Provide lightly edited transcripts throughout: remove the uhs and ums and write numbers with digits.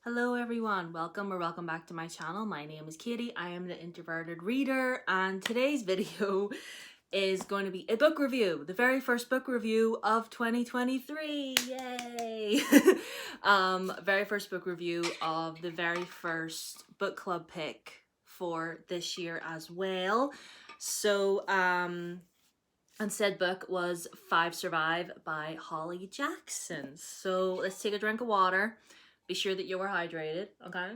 Hello everyone, welcome back to my channel. My name is Katie, I am the Introverted Reader, and today's video is going to be a book review, the very first book review of 2023, yay! Very first book review of the very first book club pick for this year as well. So, and said book was Five Survive by Holly Jackson. So let's take a drink of water. Be sure that you are hydrated, okay?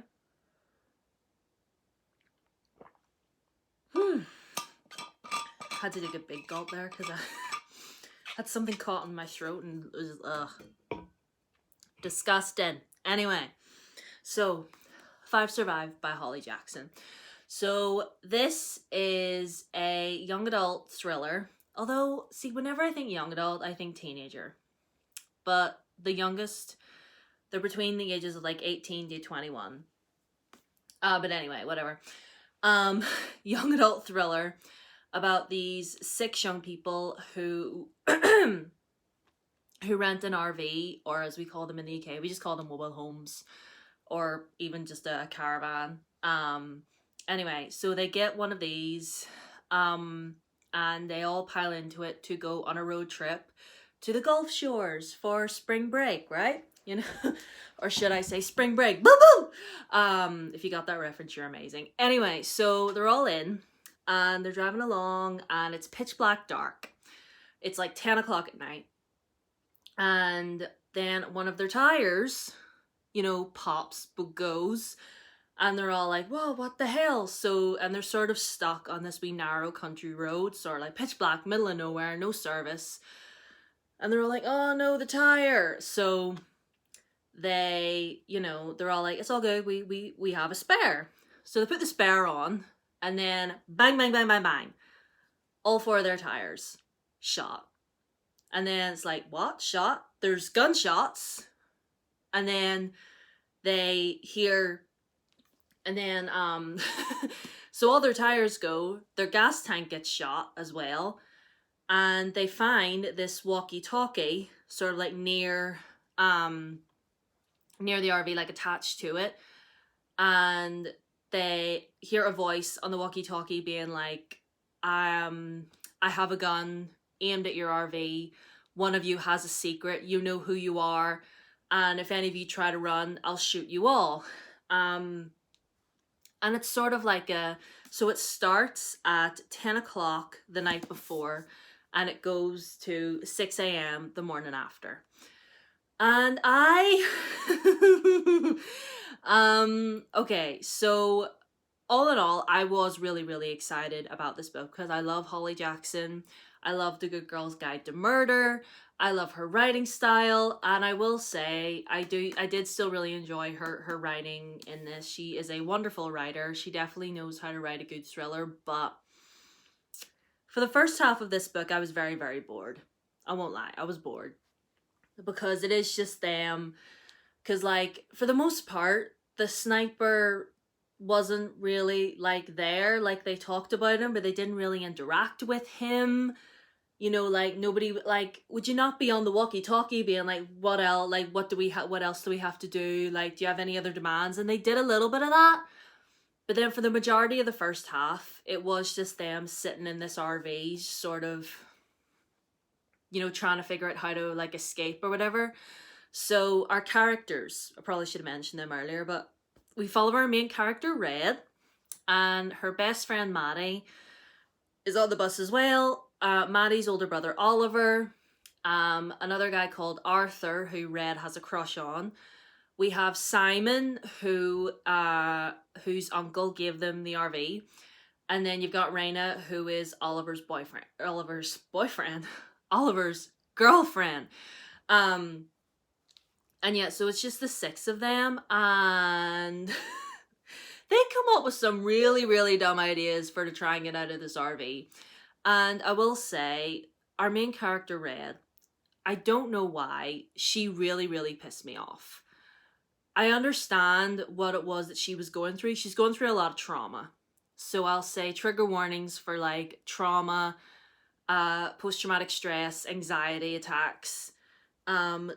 Had to take a big gulp there because I had something caught in my throat and it was disgusting. Anyway, so Five Survive by Holly Jackson. So this is a young adult thriller. Although, see, whenever I think young adult, I think teenager. But the youngest, they're between the ages of like 18 to 21. But anyway, whatever. Young adult thriller about these 6 young people who who rent an RV, or as we call them in the UK, we just call them mobile homes, or even just a caravan. Anyway, so they get one of these, and they all pile into it to go on a road trip to the Gulf Shores for spring break, right? You know, or should I say spring break? Boo boo! If you got that reference, you're amazing. Anyway, so they're all in and they're driving along and it's pitch black dark. It's like 10 o'clock at night. And then one of their tires, you know, pops but goes. And they're all like, whoa, what the hell? So, and they're sort of stuck on this wee narrow country road, sort of like pitch black, middle of nowhere, no service. And they're all like, oh no, the tire. So they, you know, they're all like, it's all good, we have a spare. So they put the spare on, and then bang, bang, bang, bang, bang. All 4 of their tires shot. And then it's like, what? Shot? There's gunshots. And then they hear, and then, so all their tires go, their gas tank gets shot as well. And they find this walkie-talkie sort of like near the RV, like attached to it, and they hear a voice on the walkie-talkie being like, I have a gun aimed at your RV, one of you has a secret, you know who you are, and if any of you try to run, I'll shoot you all. And it's sort of like so it starts at 10 o'clock the night before and it goes to 6 a.m. the morning after. And okay, so all in all, I was really, really excited about this book because I love Holly Jackson. I love The Good Girl's Guide to Murder. I love her writing style, and I will say I did still really enjoy her writing in this. She is a wonderful writer. She definitely knows how to write a good thriller, but for the first half of this book, I was very, very bored. I won't lie, I was bored. Because it is just them. Because, like, for the most part, the sniper wasn't really, like, there. Like, they talked about him, but they didn't really interact with him. You know, like, nobody, like, would you not be on the walkie-talkie being like, what else, like, what else do we have to do? Like, do you have any other demands? And they did a little bit of that. But then for the majority of the first half, it was just them sitting in this RV, sort of, you know, trying to figure out how to, like, escape or whatever. So our characters, I probably should have mentioned them earlier, but we follow our main character, Red, and her best friend, Maddie, is on the bus as well. Maddie's older brother, Oliver, another guy called Arthur, who Red has a crush on. We have Simon, whose uncle gave them the RV. And then you've got Raina, who is Oliver's girlfriend. And yeah, so it's just the 6 of them, and they come up with some really, really dumb ideas for to try and get out of this RV. And I will say, our main character, Red, I don't know why, she really, really pissed me off. I understand what it was that she was going through. She's going through a lot of trauma. So I'll say trigger warnings for, like, trauma, post-traumatic stress, anxiety attacks,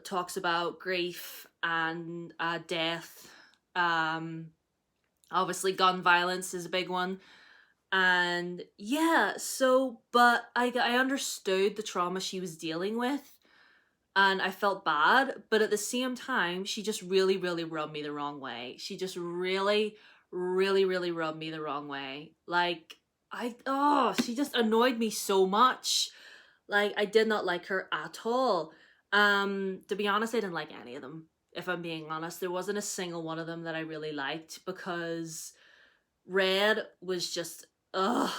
talks about grief and death, Obviously gun violence is a big one. And yeah, so, but I understood the trauma she was dealing with, and I felt bad, but at the same time, she just really, really rubbed me the wrong way. She just really, really, really rubbed me the wrong way. Like, she just annoyed me so much. Like, I did not like her at all. To be honest, I didn't like any of them. If I'm being honest, there wasn't a single one of them that I really liked, because Red was just, ugh.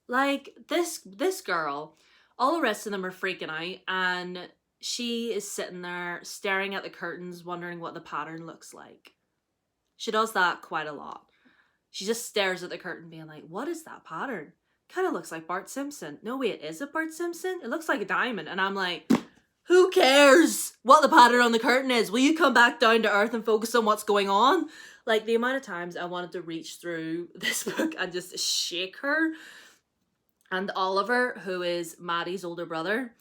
Like, this girl, all the rest of them are freaking out, and she is sitting there staring at the curtains, wondering what the pattern looks like. She does that quite a lot. She just stares at the curtain, being like, what is that pattern? Kind of looks like Bart Simpson. No, wait, is it Bart Simpson? It looks like a diamond. And I'm like, who cares what the pattern on the curtain is? Will you come back down to earth and focus on what's going on? Like, the amount of times I wanted to reach through this book and just shake her. And Oliver, who is Maddie's older brother,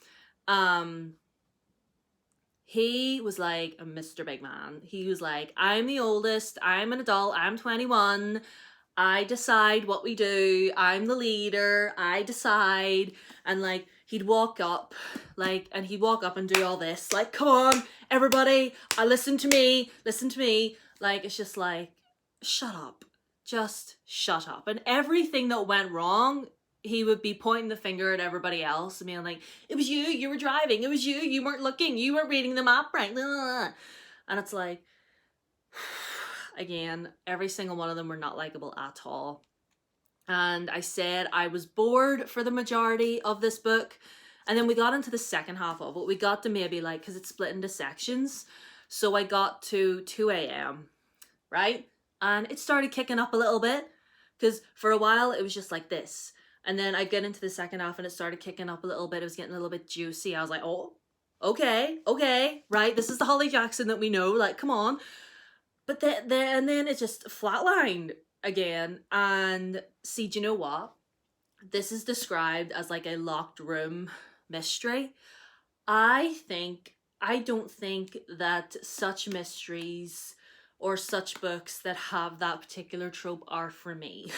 he was like a Mr. Big Man. He was like, I'm the oldest, I'm an adult, I'm 21, I decide what we do, I'm the leader, I decide. And like, he'd walk up, like, and he'd walk up and do all this, like, come on, everybody, listen to me. Like, it's just like, shut up. Just shut up. And everything that went wrong, he would be pointing the finger at everybody else and being like, it was you were driving, it was you weren't looking, you weren't reading the map right. And it's like, again, every single one of them were not likable at all. And I said I was bored for the majority of this book. And then we got into the second half of it. We got to maybe like, because it's split into sections. So I got to 2 a.m., right? And it started kicking up a little bit, because for a while it was just like this. And then I get into the second half and it started kicking up a little bit. It was getting a little bit juicy. I was like, oh, okay, right? This is the Holly Jackson that we know. Like, come on. But then it just flatlined again. And see, do you know what? This is described as like a locked room mystery. I don't think that such mysteries or such books that have that particular trope are for me.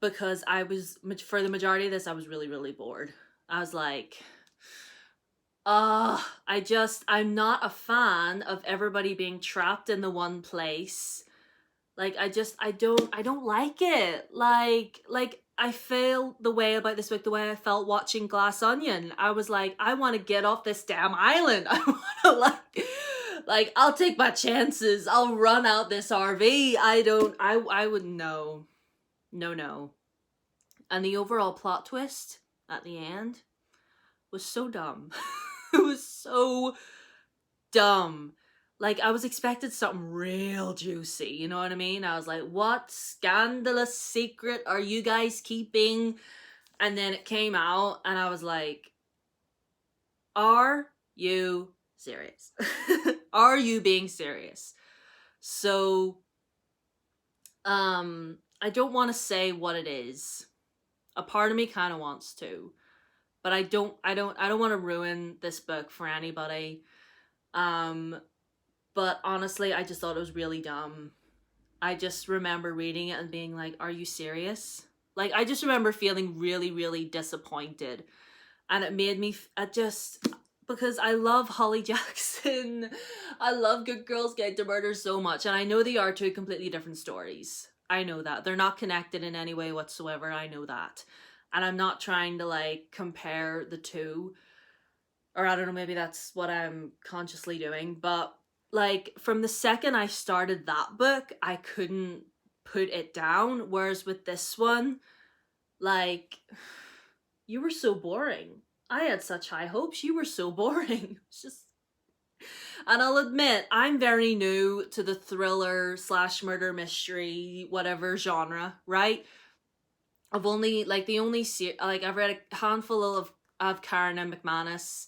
Because for the majority of this, I was really, really bored. I was like, I'm not a fan of everybody being trapped in the one place. Like, I don't like it. Like I feel the way about this book, the way I felt watching Glass Onion. I was like, I want to get off this damn island. I want to like, I'll take my chances. I'll run out this RV. I would no. And the overall plot twist at the end was so dumb. It was so dumb. Like, I was expecting something real juicy, you know what I mean? I was like, what scandalous secret are you guys keeping? And then it came out and I was like, are you serious? Are you being serious? So, I don't want to say what it is. A part of me kind of wants to, but I don't want to ruin this book for anybody. But honestly, I just thought it was really dumb. I just remember reading it and being like, are you serious? Like, I just remember feeling really, really disappointed. And it made me, because I love Holly Jackson. I love Good Girls Guide to Murder so much. And I know they are two completely different stories. I know that. They're not connected in any way whatsoever. I know that. And I'm not trying to like compare the two. Or I don't know, maybe that's what I'm consciously doing. But like, from the second I started that book, I couldn't put it down. Whereas with this one, like, you were so boring. I had such high hopes. You were so boring. It's just... And I'll admit, I'm very new to the thriller / murder mystery, whatever genre, right? I've only, like, I've read a handful of Karen and McManus.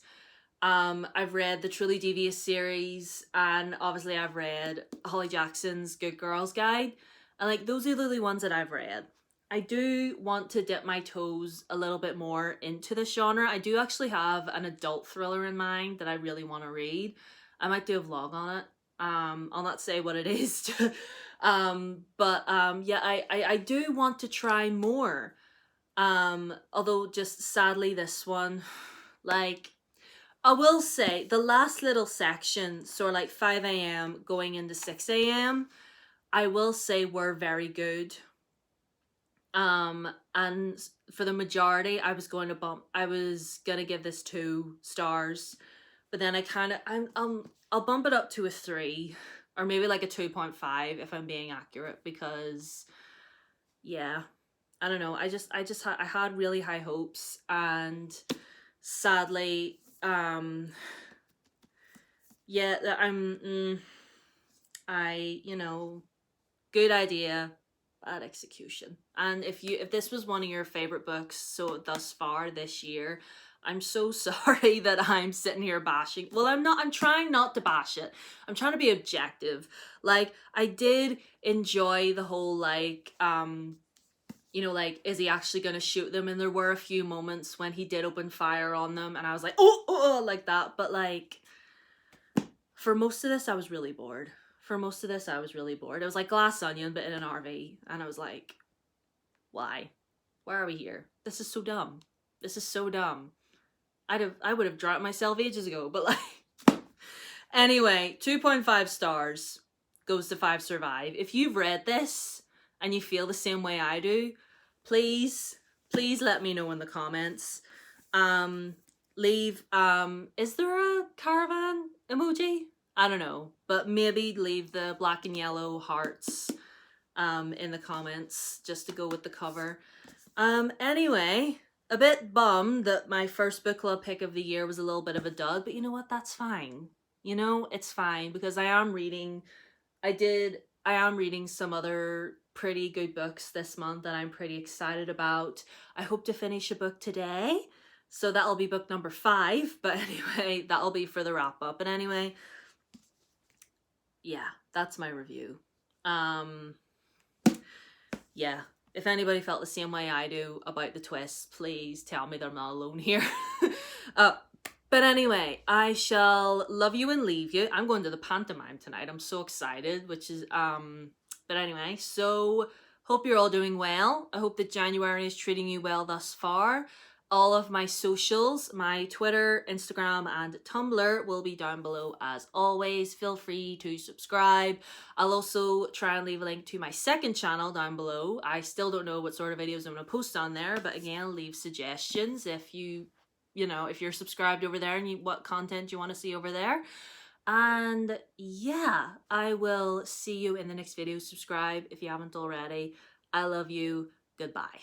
I've read the Truly Devious series, and obviously I've read Holly Jackson's Good Girls Guide. And, like, those are the only ones that I've read. I do want to dip my toes a little bit more into this genre. I do actually have an adult thriller in mind that I really want to read. I might do a vlog on it. I'll not say what it is. But yeah, I do want to try more. Although just sadly this one, like, I will say the last little section, so like 5 a.m. going into 6 a.m., I will say were very good. And for the majority, I was gonna give this 2 stars, but then I'll bump it up to a 3, or maybe like a 2.5 if I'm being accurate, because yeah, I don't know. I had really high hopes, and sadly, yeah, good idea, bad execution. And if this was one of your favorite books so thus far this year, I'm so sorry that I'm sitting here bashing. Well, I'm not. I'm trying not to bash it. I'm trying to be objective. Like, I did enjoy the whole, like, like, is he actually going to shoot them? And there were a few moments when he did open fire on them, and I was like, oh, like that. But like, for most of this, I was really bored. It was like Glass Onion, but in an RV. And I was like, why? Why are we here? This is so dumb. I would have dropped myself ages ago, but like, anyway, 2.5 stars goes to 5 Survive. If you've read this and you feel the same way I do, please let me know in the comments. Leave, is there a caravan emoji? I don't know, but maybe leave the black and yellow hearts in the comments just to go with the cover. Anyway, a bit bummed that my first book club pick of the year was a little bit of a dud, but you know what? That's fine. It's fine, because I am reading some other pretty good books this month that I'm pretty excited about. I hope to finish a book today, so that'll be book number 5, but anyway, that'll be for the wrap up. And anyway, yeah, that's my review. Yeah, if anybody felt the same way I do about the twists, please tell me they're not alone here. But anyway, I shall love you and leave you. I'm going to the pantomime tonight. I'm so excited, but anyway, so hope you're all doing well. I hope that January is treating you well thus far. All of my socials, my Twitter, Instagram, and Tumblr will be down below as always. Feel free to subscribe. I'll also try and leave a link to my second channel down below. I still don't know what sort of videos I'm going to post on there, but again, leave suggestions if if you're subscribed over there and what content you want to see over there. And yeah, I will see you in the next video. Subscribe if you haven't already. I love you. Goodbye.